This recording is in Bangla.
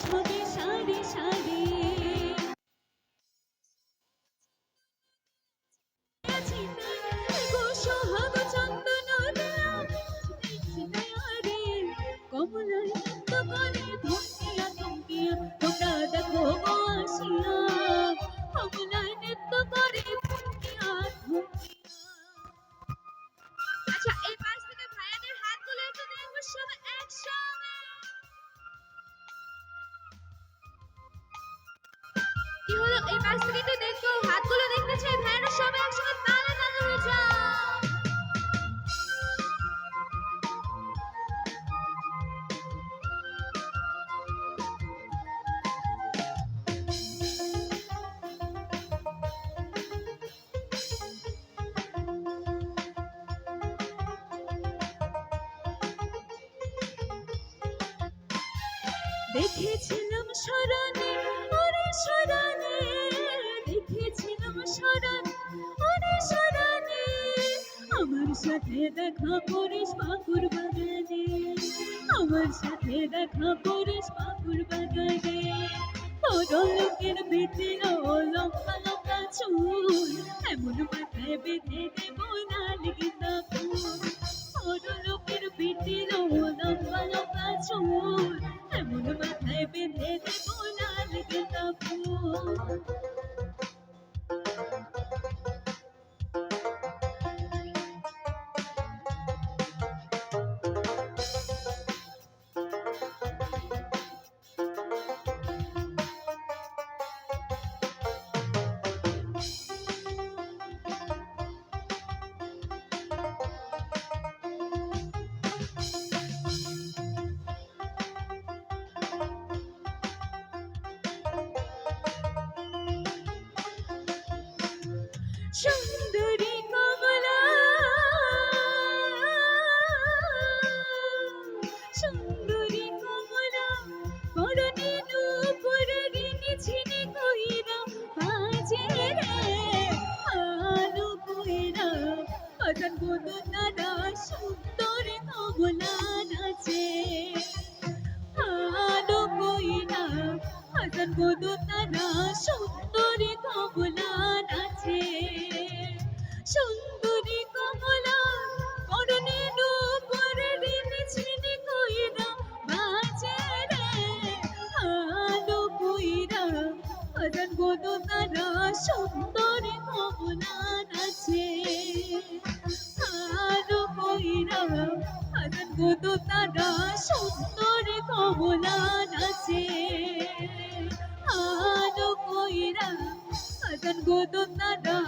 ছবি সারি সারি সোহাগ চন্দন কমলায় তো করে ধমকিয়া ধমকিয়া তোমরা দেখো আসিয়া কমলায় নৃত্য করে ধমকিয়া ধমকিয়া। আচ্ছা, এই পাশ থেকে ভাইয়াদের হাতগুলো একটু দেখবো সবাই একসঙ্গে। কি হলো, এই পাশ থেকে একটু দেখো, হাতগুলো দেখতে চাই ভাইয়ারা সবাই একসঙ্গে তালে তালে হয়ে যাও। দেখেছিলাম স্মরণে ওরে স্মরণে, দেখেছিলাম স্মরণে ওরে স্মরণে, আমার সাথে দেখা করিস পাকুর বাগানে, আমার সাথে দেখা করিস পাকুর বাগানে। বড় লোকের বেটের লম্বা লম্বা চুল, এমন মাথায় বেঁধে দেব লাল গেঁদা ফুল। বড় লোকের বেটের লম্বা লম্বা চুল, এমন মাথায় বেঁধে দেব লাল গেঁদা ফুল। সুন্দরী কমলা, সুন্দরী কমলা, পরনে নূপুরের নিঝিনি কইরা বাজে রে আলো কইরা, আজান বদনারা সুন্দর কমলা নাচে। আলো কইরা আজান বদনারা সুন্দর কমলা নাচে। সুন্দরী কমলা, পরনে নূপুরের নিঝিনি কইরা বাজে রে আলো কইরা, আজান বদনারা সুন্দর কমলা নাচে। আলো কইরা আজান বদনারা সুন্দর কমলা নাচে। আলো কইরা আজান বদনারা